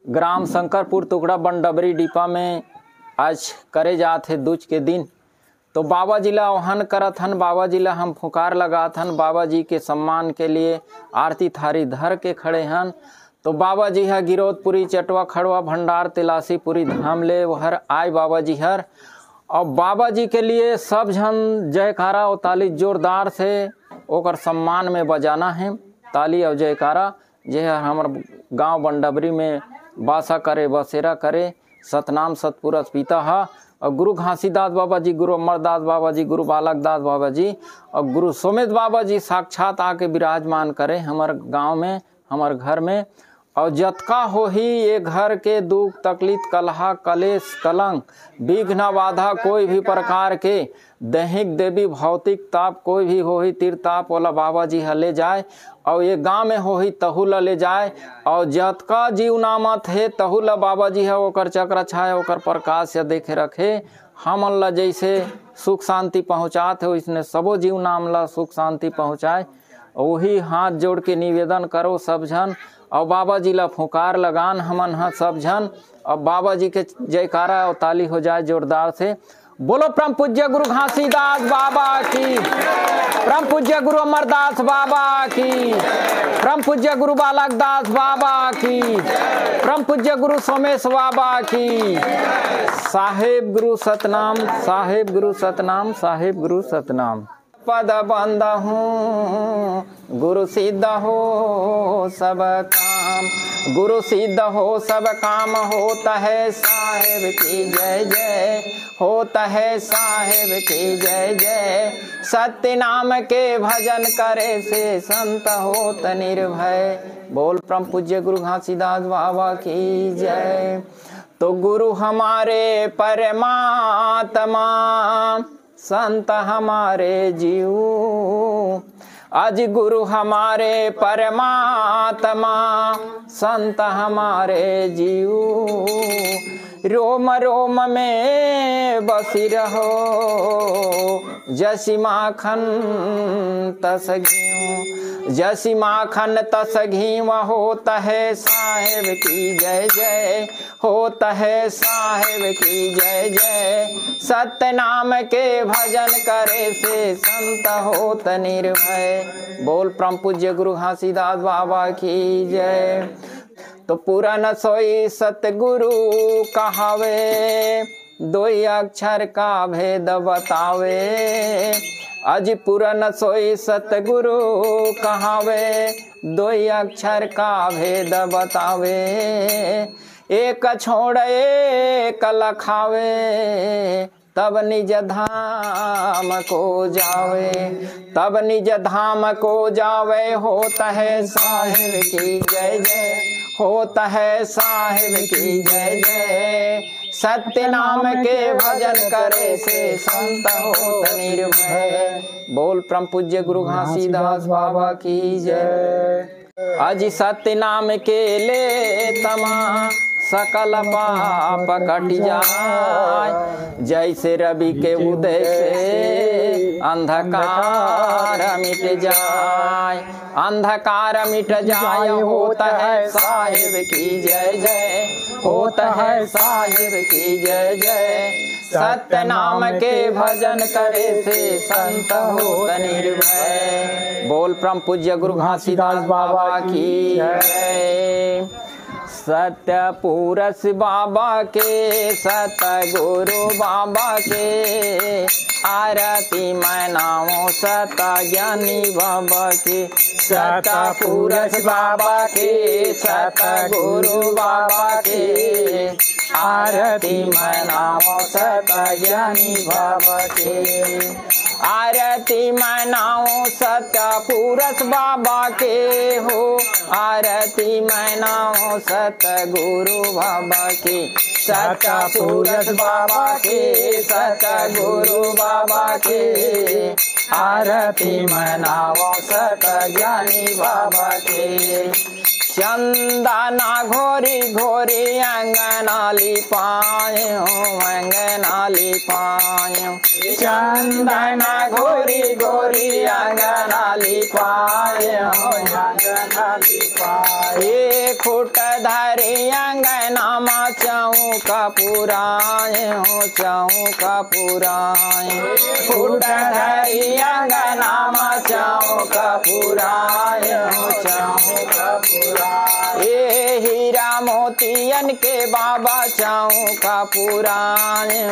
ग्राम शंकरपुर टुकड़ा बंडबरी डिपा में आज करे जाते दूज के दिन। तो बाबा जी ला आह्वान करत हन, बाबा जी ला हम फुकार लगात हन। बाबा जी के सम्मान के लिए आरती थारी धर के खड़े हन। तो बाबा जी है गिरोधपुरी चटवा खड़वा भंडार तिलासी पूरी धाम ले वहर आए बाबा जी हर। और बाबा जी के लिए सब जन जयकारा और ताली जोरदार से ओकर सम्मान में बजाना है। ताली और जयकारा जे हमार गांव बंडबरी में बासा करे बसेरा करे सतनाम सतपुरस पिता है। और गुरु घासीदास बाबा जी, गुरु अमरदास बाबा जी, गुरु बालक दास बाबा जी और गुरु सोमेश बाबा जी साक्षात आके विराजमान करे हमार गांव में, हमार घर में। और जतका हो ही ये घर के दुख तकलीफ कलहा कलेश कलंक विघ्न बाधा कोई भी प्रकार के दैहिक देवी भौतिक ताप कोई भी हो ही तीर ताप वाला बाबा जी ले जाए। और ये गांव में हो ही तहु ले जाए। और जतका जीव नामत है तहु ला बाबा जी है ओकर चक्र छाए ओकर प्रकाश से देखे रखे। हम ला जैसे सुख शांति पहुँचाते हो इसने सबो जीव नाम ला सुख शांति पहुँचाए। वही हाथ जोड़ के निवेदन करो सब जन और बाबा जी ला फुकार लगान हमन हा सब जन। और बाबा जी के जयकारा और ताली हो जाए जोरदार से। बोलो परम पूज्य गुरु घासीदास बाबा की, परम पूज्य गुरु अमरदास बाबा की, परम पूज्य गुरु बालक दास बाबा की, परम पूज्य गुरु सोमेश बाबा की। साहेब गुरु सतनाम, साहेब गुरु सतनाम, साहेब गुरु सतनाम। पद बंद हूँ गुरु सिद्ध हो सब काम, गुरु सिद्ध हो सब काम होता है साहेब की जय जय, होता है साहेब की जय जय। सत्य नाम के भजन करे से संत होत निर्भय। बोल परम पूज्य गुरु घासीदास बाबा की जय। तो गुरु हमारे परमात्मा संत हमारे जीव, आज गुरु हमारे परमात्मा संत हमारे जीव। रोम रोम में बसी रहो जसी माखन तस घीव, जसी माखन तस घीव। होता है साहेब की जय जय, होता है साहेब की जय जय। सत्य नाम के भजन करे से संत होत निर्भय। बोल परम पूज्य गुरु घासीदास बाबा की जय। तो पुराण सोई सतगुरु कहावे, दो अक्षर का भेद बतावे। आज पुराण सोई सतगुरु कहावे, दो अक्षर का भेद बतावे। एक छोड़ एक लखावे, तब निज धाम को जावे, तब निज धाम को जावे। होता है साहिब की जय जय, होता है साहिब की जय जय। सत्य नाम के भजन करे से संत होत निर्भय। बोल परम पूज्य गुरु घासीदास बाबा की जय। आज सत्य नाम के ले तमा सकल पाप कट जाए। जैसे रवि के उदय से अंधकार मिट जाए, अंधकार मिट जाए। होता है साहिब की जय जय, होता है साहिब की जय जय। सत्य नाम के भजन करे से संत होत निर्भय। बोल परम पूज्य गुरु घासीदास बाबा की जय। सत्य पुरुष बाबा के, सतगुरु बाबा के आरती मनाओ सत ज्ञानी बाबा के। सत पुरुष बाबा के, सतगुरु बाबा के आरती मनाओ सत ज्ञानी बाबा के। आरती मनाओ सत्य पुरुष बाबा के हो, आरती मनाओ सतगुरु बाबा के। सत्य पुरुष बाबा के, सतगुरु बाबा के आरती मनाओ सत ज्ञानी बाबा के। चंदना घोरी घोरी अंगना लिपाए अंगना लिपाए चंदना घोरी घोरी अंगना लिपाए अंगना लिपाए खुट धरी अंगना मा चौका पुराए चौका पुराए खुट धरी अंगना मा चौका पुराए चौका पुराए हीरा मोतियन के बाबा चौका पुराए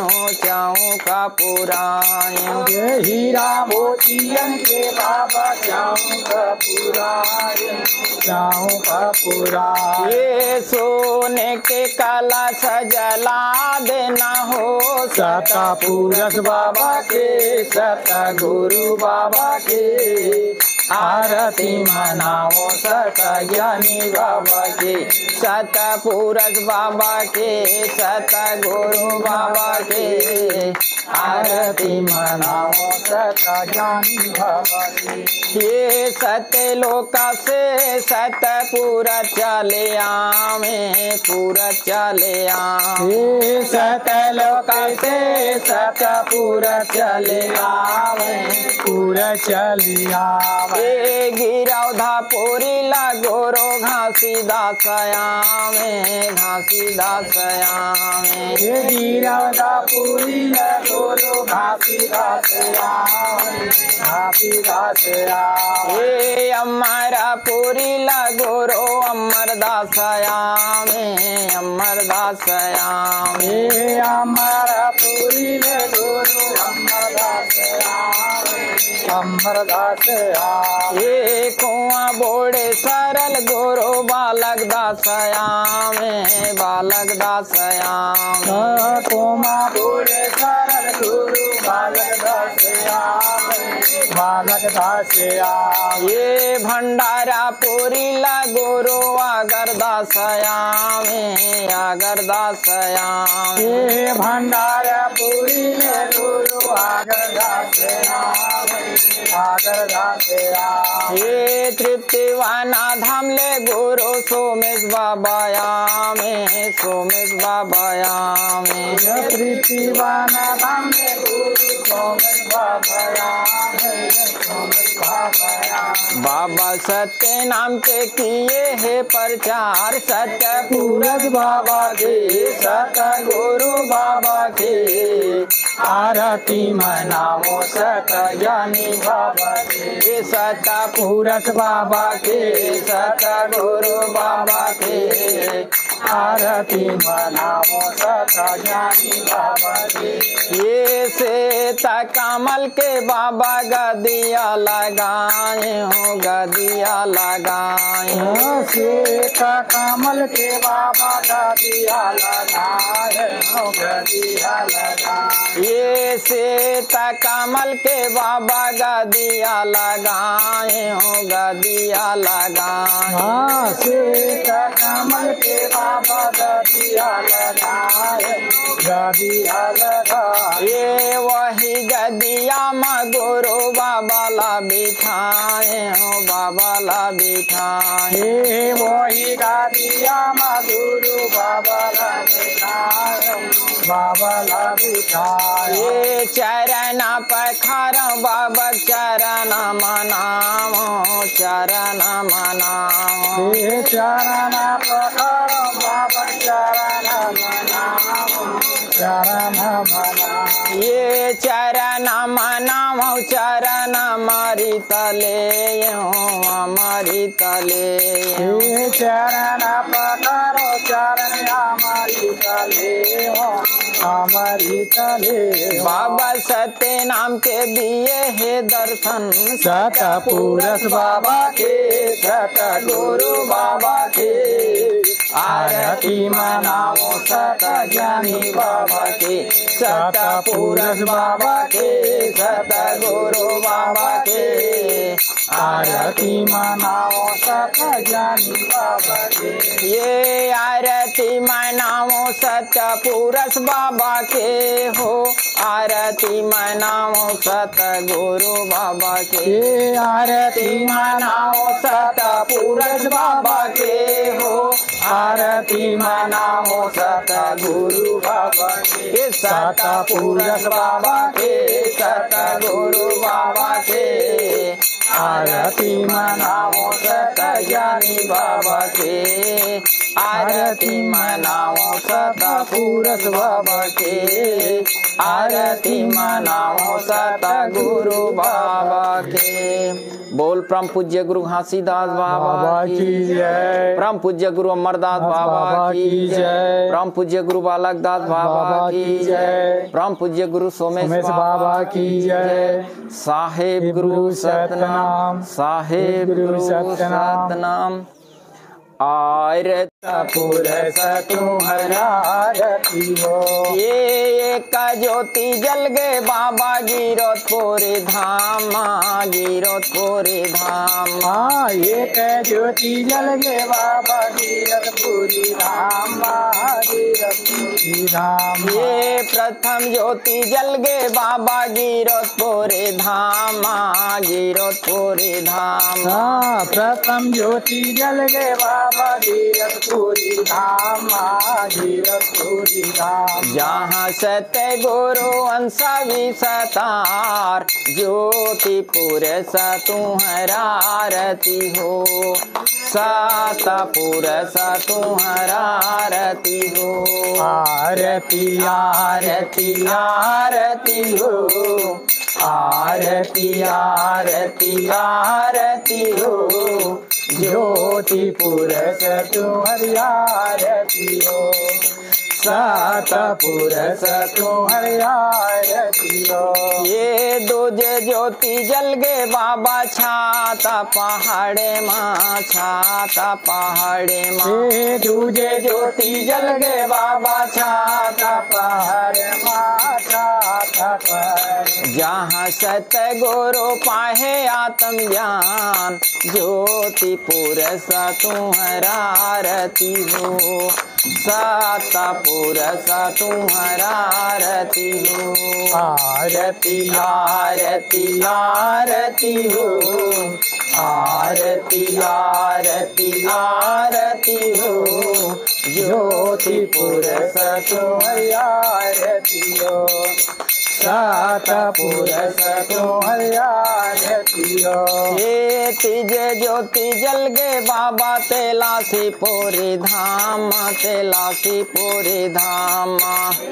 चौका पुराए हीरा मोतियन के बाबा चौका पुराए चौका पुराए सोने के कला सजला देना हो सता पूरस बाबा के सता गुरु बाबा के आरती मनाओ सता ज्ञानी बाबा के सता पूरस बाबा के सता गुरु बाबा के आरती मनाओ सता ज्ञानी बाबा के ये सत्य लोक से सत पूरा चले आवे पूरा चले आवे सत लोक से सत पूरा चले आवे पूरा चले आवे गिरौधा पूरी लगोरो घासी दासयामे घासी दासयामे गिरौधा पूरी लगोरो घासी दासयामे घासी दासयामे अमरा पूरी लगोरो अमर दासयामे अमर दासयामे अमर पूरी लगोरो अमर दासयामे अमर दासयामे कुआ बोड़े सरल गोरो बालक दासयामे बालक दासयामे कुआ बोड़े सरल गुरु बालक दासयामे बालक दासयामे भंडारा पूरी लगोरो आगर दासयामे आगर दासयामे भंडारा पूरी गुरु आगर दासयामे आगर दासयामे तृप्तिवाना धाम ले गुरु सोमेश बाबायामे सोमेश बाबायामे तृप्तिवाना धाम ले गुरु सोमेश बाबायामे सोमेश बाबायामे बाबा सत्य नाम के किए है प्रचार सत्य पूरस बाबा के सत गुरु बाबा के आरती मनाओ सत ज्ञानी बाबा के सत पूरस बाबा के सत गुरु बाबा के आरती मनाओ सत ज्ञानी बाबा के ये से कमल के बाबा गदिया लगाए हो गदिया लगाए से कमल के बाबा गदिया लगाए हो गदिया लगाए ये से कमल के बाबा गदिया लगाए हो गदिया लगाए से कमल के बाबा गदिया लगाए गदिया लगाए ये वही गदिया में गुरु बाबा ला बिठाए हो बाबा ला बिठाए वही गदिया में गुरु बाबा ला बिठाए बाबा ला बिठाए ये चरण पखार बाबा चरण मनाओ चरण मनाओ चरण पखार बाबा चरण मनाओ चरण मनाओ ये चरण मनाओ चरण मरी तले हमारी तले चरण पखारो चरण हमारी तले हमारी तले बाबा सत्य नाम के दिए है दर्शन सत पूरस बाबा के सत गुरु बाबा के आरती मनाओ सत ज्ञानी बाबा के सत पूरस बाबा के सत गुरु बाबा के आरती मनाओ सत ज्ञानी बाबा के। ये आरती मनाओ सत पुरुष बाबा के हो, आरती मनाओ सत गुरु बाबा के। ये आरती मनाओ सत पुरुष बाबा के हो, आरती मनाओ सत गुरु बाबा के। ये सत पुरुष बाबा के, सत गुरु बाबा के। आरती मनाओ सत ज्ञानी बाबा के, आरती मनाओ सत पुरुष बाबा के, आरती मनाओ सत गुरु बाबा के। बोल परम पूज्य गुरु घासीदास बाबा की जय। परम पूज्य गुरु अमरदास बाबा की जय। परम पूज्य गुरु बालक दास बाबा की जय। परम पूज्य गुरु सोमेश बाबा की जय। साहेब गुरु सतनाम, साहेब गुरु सतनाम। आरती पुरुष तुम्हारा आरती हो। ये एक ज्योति जल गए बाबा गिरधपुरी धामा, गिरधपुरी धामा। एक ज्योति जल गए बाबा गिरधपुरी धामा, गिरधपुरी धाम। ये प्रथम ज्योति जल गए बाबा गिरधपुरी धामा, गिरधपुरी धामा। प्रथम ज्योति जल गए बाबा गिरधपुरी धामा, गिरधपुरी धाम। जहाँ सत्य गुरु अंसा विसतार, ज्योति पुरुष तुम्हारा आरती हो, सत पुरुष तुम्हारा आरती हो। आरती आरती आरती हो, आरती आरती आरती हो। ज्योति पुरुष तुम्हारी आरती हो, सत पुरुष तुम्हारी आरती हो। ये दूजे ज्योति जल गए बाबा छाता पहाड़े माँ, छाता पहाड़े माँ। ये दूजे ज्योति जल गए बाबा छाता पहाड़ माँ, छाता पहाड़। जहाँ सत्य गुरु पाहे आत्म ज्ञान, ज्योति पुरुष तुम्हारा आरती हो, सत पुरुष तुम्हारा आरती हो। आरती आरती आरती हो, आरती आरती आरती हो। ज्योति पुरुष तुम्हारी आरती हो, सत पुरुष तुम्हारी आरती हो। ये तीजे ज्योति जल गए बाबा तेलासी पूरी धाम, तेलासी पूरी धाम।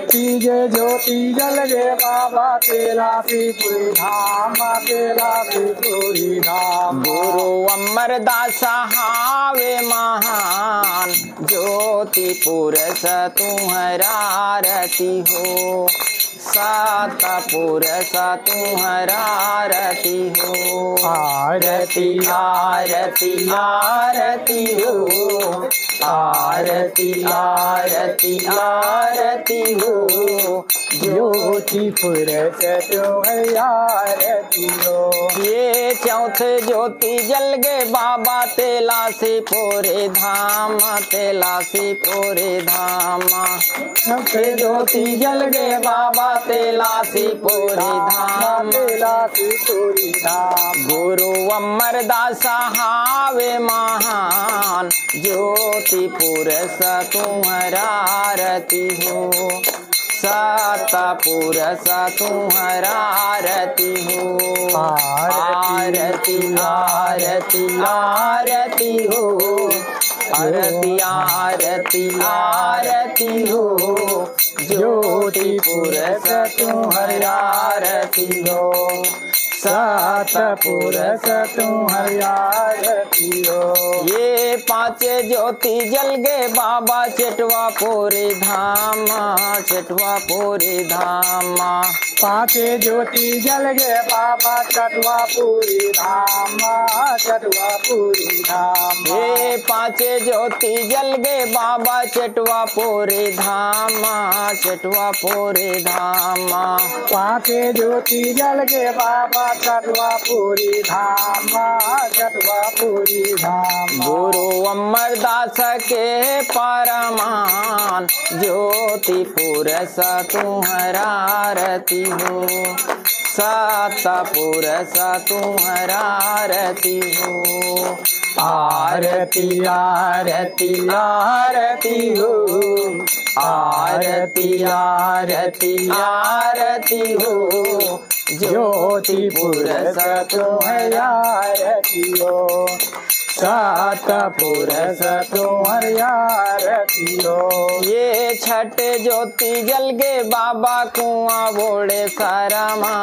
तीजे ज्योति जल गए बाबा तेलासी पूरी धाम, तेलासी पूरी धाम। गुरु अमरदास हावे महान, ज्योति पुरुष तुम्हारा आरती हो, सत पुरुष तुम्हारा आरती हो। आरती आरती आरती हो, आरती आरती आरती हो। ज्योति पुरुष तुम्हारी आरती हो। ये चौथे ज्योति जल गए बाबा तेलासी पूरे धाम, तेलासी पूरे धाम। चौथे ज्योति जल गए बाबा तेलासी पूरी धाम, तेलासी पूरी धाम। गुरु अमरदास हावे महान, ज्योति पुरुष तुम्हारा आरती हो, सत पुरुष तुम्हारा आरती हो। आरती आरती आरती हो, आरती आरती आरती हो। ज्योति पुरुष तुम्हारी आरती हो, सत पुरुष तुम्हारी आरती हो। ये पांचे ज्योति जल गए बाबा चटवा पूरी धाम, चटवा पूरी धाम। पांचे ज्योति जल गए बाबा चटवा पूरी धाम, चटवा पूरी धाम। ये पांचे ज्योति जल गए बाबा चटवा पूरी धाम, चटवा पूरी धाम। पांचे ज्योति जल गए बाबा चटवापुरी धाम चटवापुरी धाम गुरु अमरदास के परमान ज्योति पुरस तुम्हारा आरती हो सात पुरस तुम्हारा आरती हो आरती आरती आरती हो आरती आरती आरती हो ज्योति पुरस तुम्हारी आरती हो सात पुरस तुम्हारी आरती हो। ये छठ ज्योति जल गे बाबा कुआं बोड़े सरमा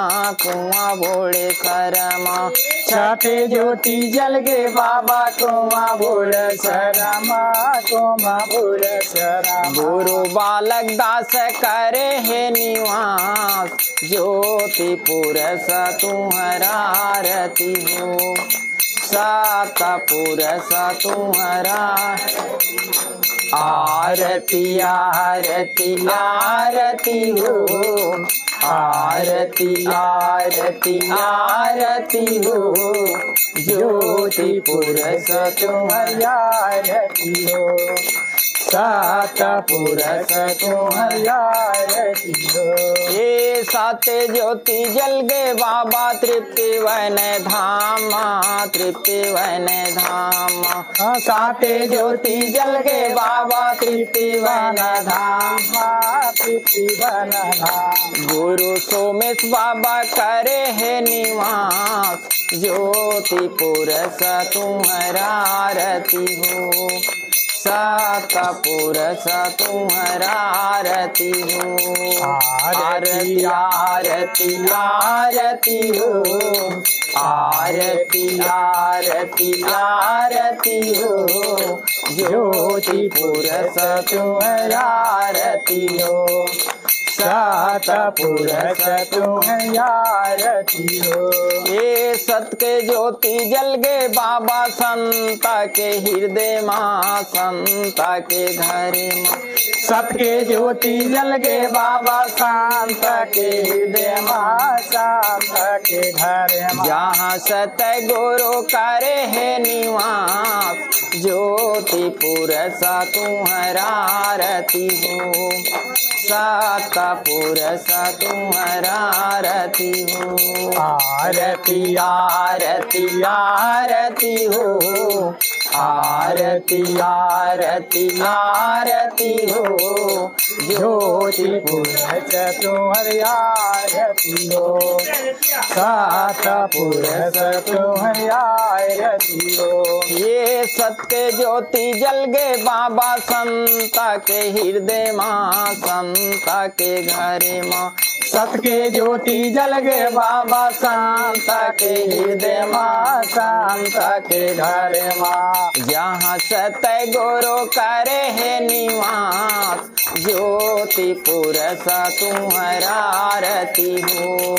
कुआं बोड़े सरमा छठ ज्योति जल गे बाबा कुआं बोड़े सरमा कुआं बोड़े सरमा गुरु बालक दास करे है निवास ज्योति पुरस तुम्हारा आरती हो सात पुरस तुम्हारा आरती आरती आरती हो आरती आरती आरती हो ज्योति पुरस तुम्हारी आरती हो सात पुरस तुम्हारी आरती हो। ये साते ज्योति जल गे बाबा तृप्ति वन धाम तृप्ति वन धाम साते ज्योति जल गे बाबा तृप्ति वन धाम तृप्ति वन धाम गुरु सोमेश बाबा करे है निवास ज्योति पुरस तुम्हारा आरती हो सात पुरस तुम्हारा आरती हो आरती आरती आरती हो आरती आरती आरती हो ज्योति पुरस तुम्हारी आरती हो सात पुरस तुम्हारी आरती हो। ये सत के ज्योति जल गे बाबा संता के हृदय माँ संता के घर माँ सत के ज्योति जल गे बाबा शांत के हृदय माँ शांत के घर माँ जहाँ सत गुरु करे है निवास ज्योति पुरस तुम्हारा आरती हो सात पुरस तुम्हारा आरती हो आरती आरती आरती हो आरती आरती आरती हो ज्योति पुरस तुम्हारी आरती हो सात पुरस तुम्हारी आरती हो। ये सत्य ज्योति जल गे बाबा संता के हृदय माँ संता के घरे माँ सत के ज्योति जल गे बाबा शांत के हृदय माँ शांत के घर माँ जहाँ सत्य गुरु करे है निवास ज्योति पुरस तुम्हारा आरती हो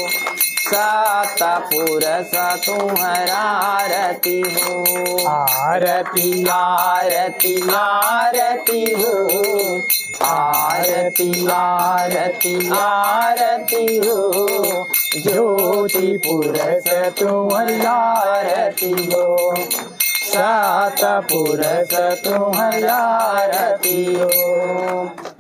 सात पुरस तुम्हारा आरती हो आरती आरती आरती हो आरती आरती आरती हो ज्योति पुरस तुम्हारी आरती हो सात पुरस तुम्हारी आरती हो।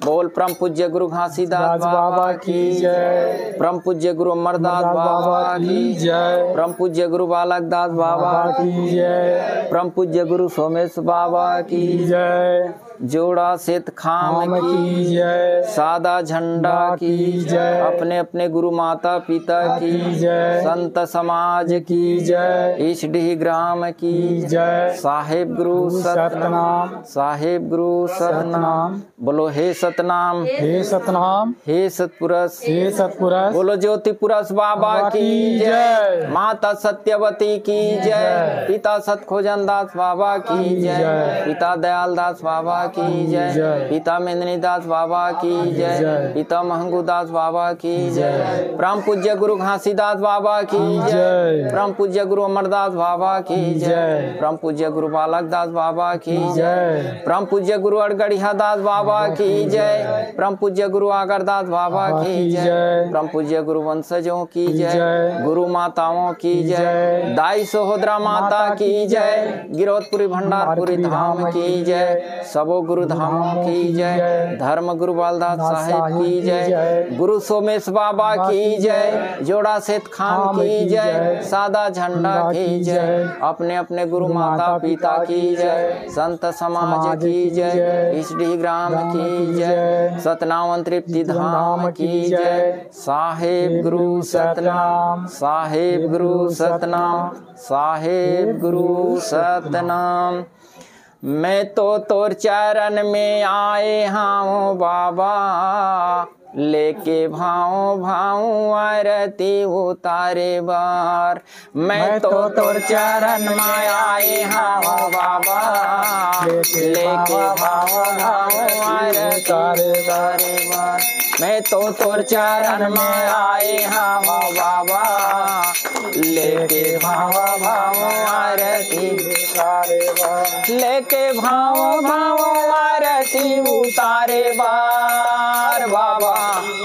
बोल परम पूज्य गुरु घासीदास बाबा की जय परम पूज्य गुरु अमरदास बाबा की जय परम पूज्य गुरु बालक दास बाबा की जय परम पूज्य गुरु सोमेश बाबा की जय जोड़ा सेत खाम की जय सादा झंडा की जय अपने अपने गुरु माता पिता की जय संत समाज की जय ईशडीह ग्राम की जय साहेब गुरु सतनाम साहेब गुरु सतनाम बोलो हे सतनाम हे सतनाम हे सतपुरस हे सतपुरस बोलो ज्योति पुरस बाबा की जय माता सत्यवती की जय पिता सतखोजन दास बाबा की जय पिता दयाल दास बाबा की जय, पिता मेदिनी दास बाबा की जय, पिता महंगू दास बाबा की जय, परम पूज्य गुरु घासीदास बाबा की जय, परम पूज्य गुरु अमरदास बाबा की जय, परम पूज्य गुरु बालक दास बाबा की जय, परम पूज्य गुरु अड़गड़िया दास बाबा की जय, परम पूज्य गुरु आगरदास बाबा की जय, परम पूज्य गुरु वंशजों की जय, गुरु माताओं की जय, दाई सहोदरा माता की जय, गिरौदपुरी भंडारपुरी धाम की जय, सबो गुरु धामों की जय, धर्म गुरु बालदास साहेब की जय, गुरु सोमेश बाबा की जय, जोड़ा सेठ खान की जय, सादा झंडा की जय, अपने अपने गुरु माता पिता की जय, संत समाज की जय, इसडी ग्राम की जय, सतनाम तृप्ति धाम की जय, साहेब गुरु सतनाम, साहेब गुरु सतनाम, साहेब गुरु सतनाम। मैं तो तोर चरण में आए हाँ बाबा, लेके भाव भाव आरती उतारे बार। मैं तो तोर चरण में आए हाँ बाबा, लेके भाव भाव आरती उतारे बार। मैं तो तोर चरण में आए हाँ बाबा, लेके भाव भाव आरती उतारे बार, लेके भाव भाव आरती उतारे बार बाबा,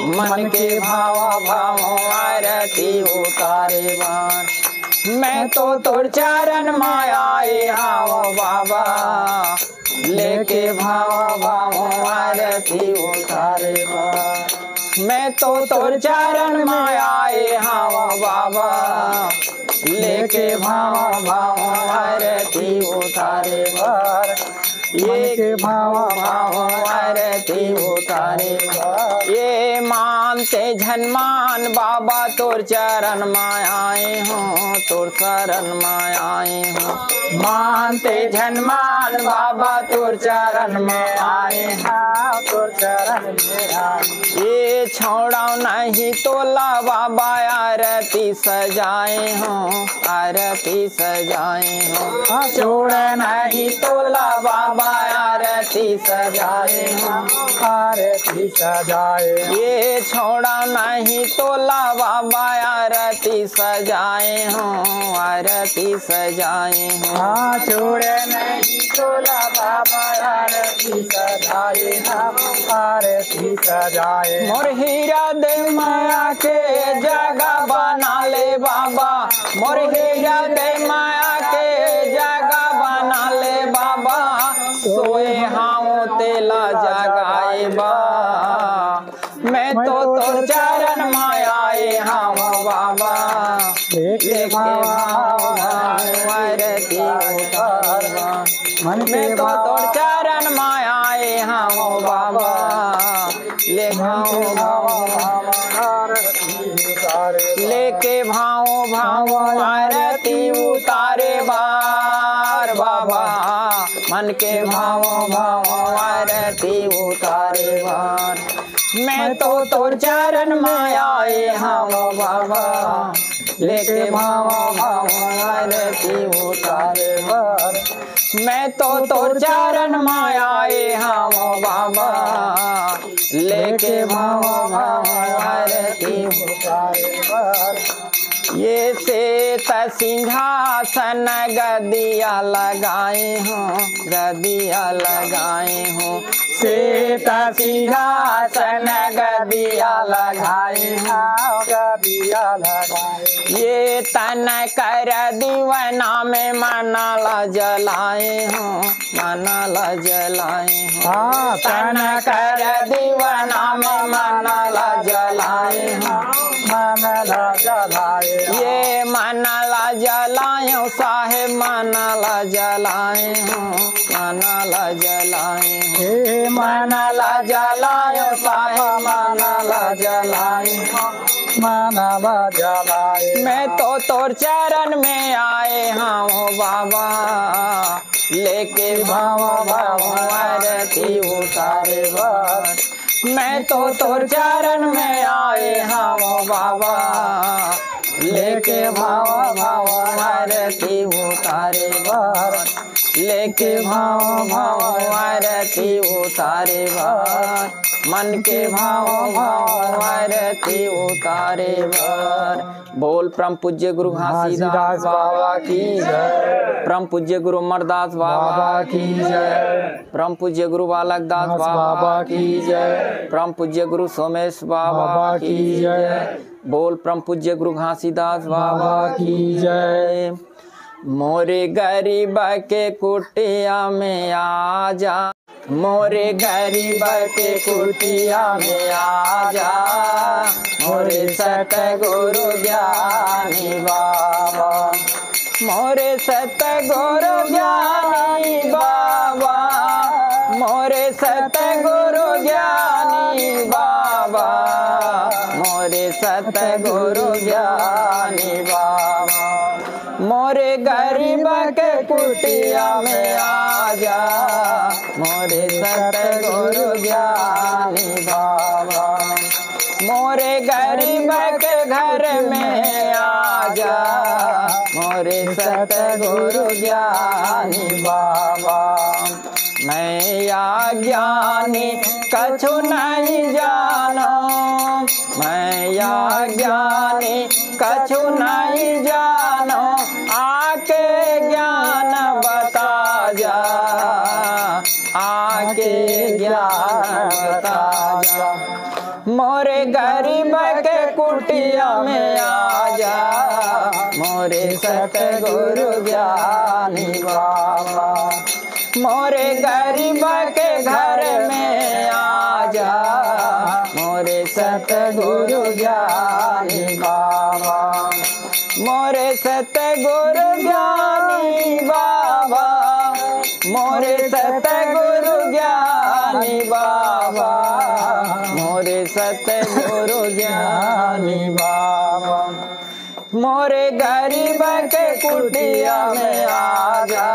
मन के भाव भाव आरती उतारे बार। मैं तो तोर चरण में आए हाँ बाबा, लेके भाव भाव आरती उतारे बार। मैं तो तोर चरण में आए हाँ बाबा, लेके भाव भाव आरती उतारे बार। ये भाव भाव आरती उतारे बार। ये मानते झनमान बाबा तोर चरण में आए हो, तोर शरण में आए हो। मानते झनमान बाबा तोर चरण में आए हाँ, तोर चरण में आए। ये छोड़ा नहीं तोला बाबा आरती सजाए हो, आरती सजाए हो। छोड़ नहीं तोला बाबा आरती सजाए हो, आरती सजाए। ये छोड़ा नहीं तोला बाबा आरती सजाए हो, आरती सजाए हो। हाँ छोड़ नहीं तोला बाबा आरती सजाए हो, आरती सजाए। मोर हीरा दे माया के जगह बना ले बाबा, मोर हीरा दे माया के जगह बना ले बाबा। सोए हाँ तेला जगाए बा, मैं तो तोर चरण में आए हाँ बाबा, लेके भाव आरती उतारे बार। मैं तो तोर चरण में आए हाँ बाबा, लेके भाव भाव आरती उतारे बार बाबा, मन के भाव भाव आरती उतारे बार। मैं तो तोर चरण में आए हाँ बाबा, लेके भाव भाव आरती उतारे बार। मैं तो तोर चरण में आए हाँ बाबा, लेके भाव भाव आरती उतारे बार। ये श्वेत सिंहासन गदिया लगाए हो, गदिया लगाए हो। श्वेत सिंहासन गदिया लगाए हो, गदिया लगाए। ये तन कर दीवाना में मनाला जलाए हो, मनाला जलाए हो। हाँ तन कर दीवाना में मनाला जलाए हो, मनाला जलाए। ये मनाला जलाए साहेब, मनाला जलाए हो, मनाला जलाए हो। मनाला जलाए साहेब, मनाला जलाए हो, मनाला जलाए। मैं तो तोर चरण में आए हाँ बाबा, लेके भाव भाव आरती उतारे बार। मैं तो तोर चरण में आए हाँ बाबा, लेके भाव भाव आरती उतारे बार। लेके भाव भाव आरती उतारे भर, मन के भाव भाव आरती उतारे भर। बोल परम पूज्य गुरु घासीदास बाबा की जय, परम पूज्य गुरु अमरदास बाबा की जय, परम पूज्य गुरु बालक दास बाबा की जय, परम पूज्य गुरु सोमेश बाबा की जय। बोल परम पूज्य गुरु घासीदास बाबा की जय। मोरे गरीब के कुटिया में आजा, मोरे गरीब के कुटिया में आजा, मोरे सतगुरु ज्ञानी बाबा, मोरे सतगुरु ज्ञानी बाबा, मोरे सतगुरु ज्ञानी बाबा, मोरे सतगुरु ज्ञानी बाबा। मोरे गरीब के कुटिया में आजा, मोरे सतगुरु ज्ञानी बाबा, मोरे गरीब के घर में आजा, मोरे सतगुरु ज्ञानी बाबा। मैं या ज्ञानी कछु नहीं जानो, मैं या ज्ञानी कछु नहीं जानो, आके ज्ञान बता जा, आके ज्ञान बता जा। मोरे गरीब के कुटिया में आजा, मोरे सतगुरु ज्ञानी बाबा, मोरे गरीब के घर में आजा, मोरे सतगुरु ज्ञानी बाबा, मोरे सतगुरु ज्ञानी बाबा, मोरे सतगुरु ज्ञानी बाबा, मोरे सतगुरु ज्ञानी बाबा। मोरे गरीब के कुटिया में आजा,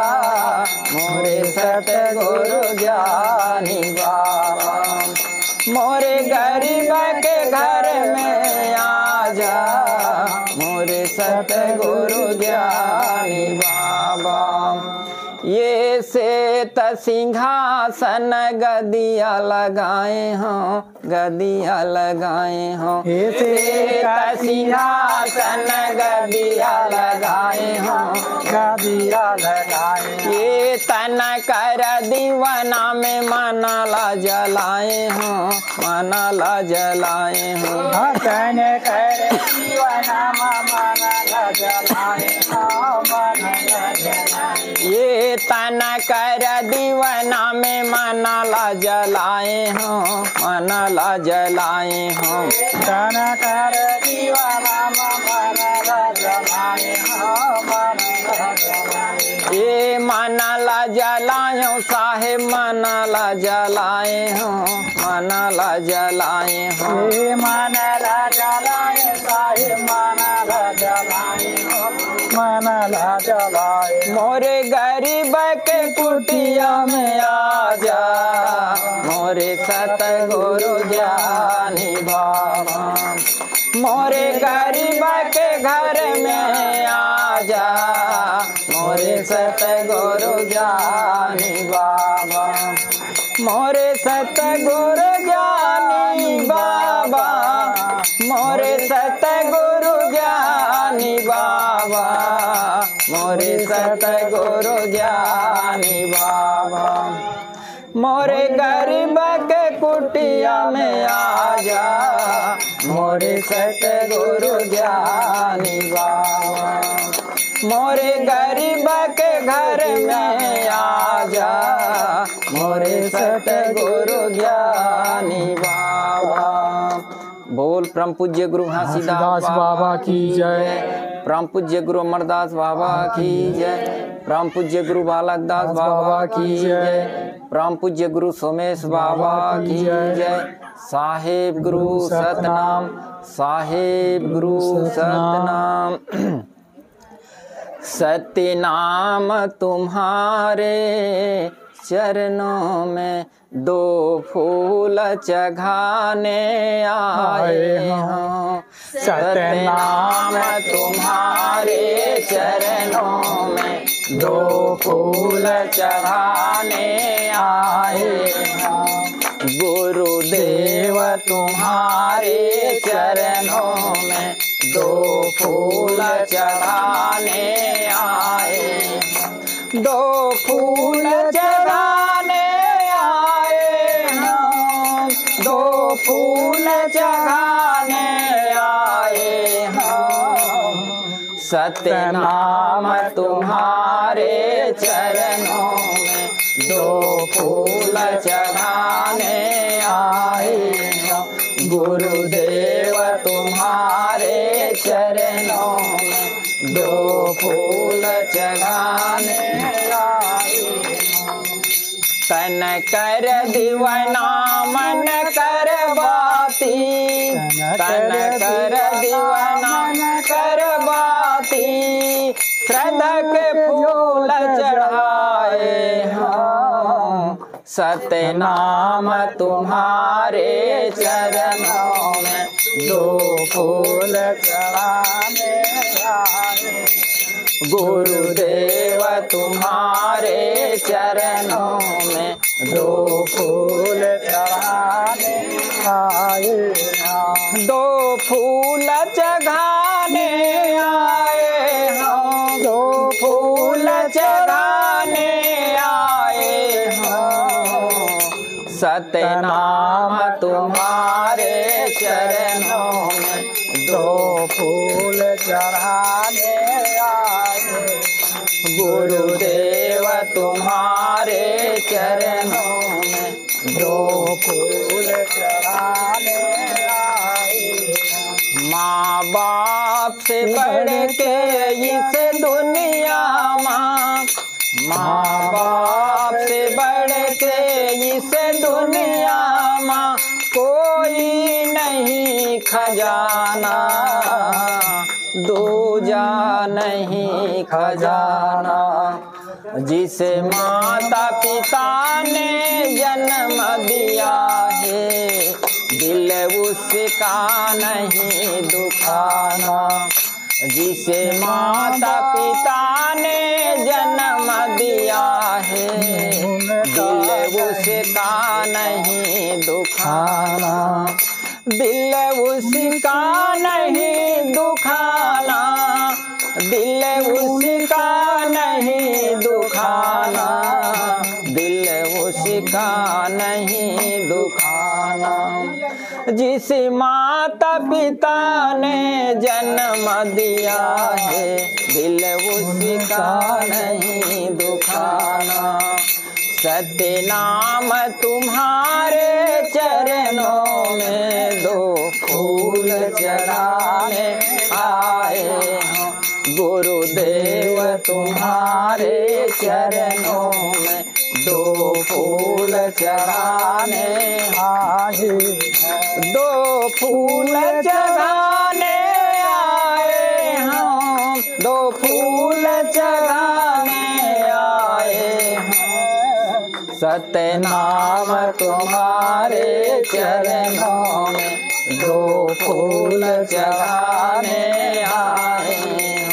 मोरे सतगुरु ज्ञानी बाबा, मोरे गरीब के घर में आजा, मोरे सतगुरु ज्ञानी बाबा। ये श्वेत सिंहासन गदिया लगाए हों, गदिया लगाए हों, ये श्वेत सिंहासन गदिया लगाए हों, गदिया लगाए। ये तन कर दीवाना में मनाला जलाए हों, मनाला जलाए हों, तन कर दीवाना में मनाला जलाए हों, मनाला जलाए। ये तन कर दीवाना में मनाला जलाए हों, मनाला जलाए हों, तन कर दीवाना में मनाला जलाए हों, मनाला जलाए। ये मनाला जलायो साहेब मनाला जलाए हों, मनाला जलाए हों, ये मनाला जलाए साहेब मनाला जलाए हों, मनाला जलाए। मोरे गरीब के कुटिया में आजा, मोरे सतगुरु ज्ञानी बाबा, मोरे गरीब के घर में आजा, मोरे सतगुरु ज्ञानी बाबा, मोरे सतगुरु ज्ञानी बाबा, मोरे सतगुरु ज्ञानी बाबा, मोरे सतगुरु ज्ञानी बाबा। मोरे गरीब के कुटिया में आजा, मोरे सतगुरु ज्ञानी बाबा, मोरे गरीब के घर में आजा, मोरे सतगुरु ज्ञानी बाबा। बोल परम पूज्य गुरु घासीदास बाबा की जय, परम पूज्य गुरु अमरदास बाबा की जय, परम पूज्य गुरु बालक दास बाबा की जय, परम पूज्य गुरु सोमेश बाबा की जय। साहेब गुरु सतनाम, साहेब गुरु सतनाम। सत्य नाम तुम्हारे चरणों में दो फूल चढ़ाने आए हों। सत्य नाम तुम्हारे चरणों में दो फूल चढ़ाने आए हम। गुरुदेव तुम्हारे चरणों में दो फूल चढ़ाने आए, दो फूल चढ़ाने आए हम, दो फूल चढ़ाने आए हम। सत्य नाम तुम्हारे चरणों में दो फूल चढ़ाने आए हम। गुरुदेव तुम्हारे चरणों में दो फूल चढ़ाने आए हम। तन कर दीवाना मन कर बाती, तन कर दीवाना मन कर बाती, श्रद्धा के फूल चढ़ाए हम। सत्य नाम तुम्हारे चरणों में दो फूल चढ़ाने आए। गुरुदेव तुम्हारे चरणों में दो फूल चढ़ाने आए हम। दो फूल चढ़ाने आए हम, दो फूल चढ़ाने आए हम। सत्य नाम तुम्हारे चरणों में दो फूल चढ़ाने आए। गुरुदेव तुम्हारे चरणों में दो फूल चढ़ाने आए। माँ बाप से बढ़ के इस दुनिया माँ बाप से बढ़ के इस दुनिया माँ कोई नहीं खजाना, दूजा नहीं खजाना। जिसे माता पिता ने जन्म दिया है, दिल उसका नहीं दुखाना। जिसे माता पिता ने जन्म दिया है, दिल उसका नहीं दुखाना। दिल उसका नहीं दुखाना, दिल उसका नहीं दुखाना, दिल उसका नहीं दुखाना। जिस माता पिता ने जन्म दिया है, दिल उसका नहीं दुखाना। सत्य नाम तुम्हारे चरणों में दो फूल चढ़ाने आए हैं। गुरुदेव तुम्हारे चरणों में दो फूल चढ़ाने आए हैं। दो फूल चढ़ाने आए हम, दो फूल चढ़ाने आए हैं। सत्य नाम तुम्हारे चरणों में दो फूल चढ़ाने आए हैं।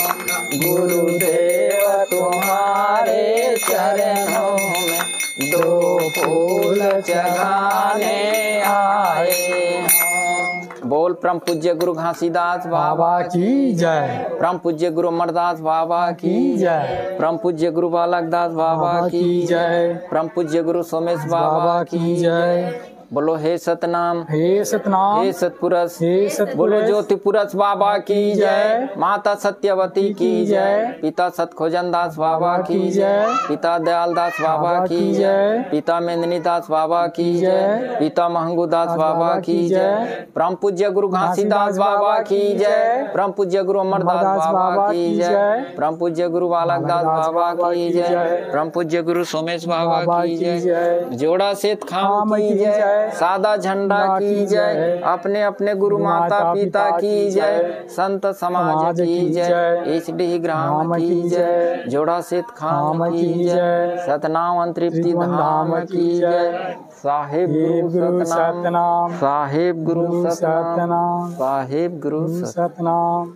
गुरुदेव तुम्हारे चरणों में दो फूल चढ़ाने आए हैं। बोल परम पूज्य गुरु घासीदास बाबा की जय। परम पूज्य गुरु अमरदास बाबा की जय। परम पूज्य गुरु बालकदास बाबा की जय। परम पूज्य गुरु सोमेश बाबा की जय। बोलो हे सतनाम, हे सतनाम, हे सतपुरुष, हे सतपुरुष। बोलो ज्योति पुरुष बाबा की जय। माता सत्यवती की जय। पिता सतखोजन दास बाबा की जय। पिता दयाल दास बाबा की जय। पिता मेंदनी दास बाबा की जय। पिता महंगू दास बाबा की जय। परम पूज्य गुरु घासीदास बाबा की जय। परम पूज्य गुरु अमरदास बाबा की जय। परम पूज्य गुरु बालकदास बाबा की जय। परम पूज्य गुरु सोमेश बाबा की जय। जोड़ा सेठ खाम की जय। सादा झंडा की जय। अपने अपने गुरु माता पिता की जय। संत समाज की जय। HD ग्राम की जय। जोड़ा सेठ खाम की जय। सतनाम तृप्ति धाम की जय। साहेब गुरु सतनाम, साहेब गुरु सतनाम, साहेब गुरु सतनाम।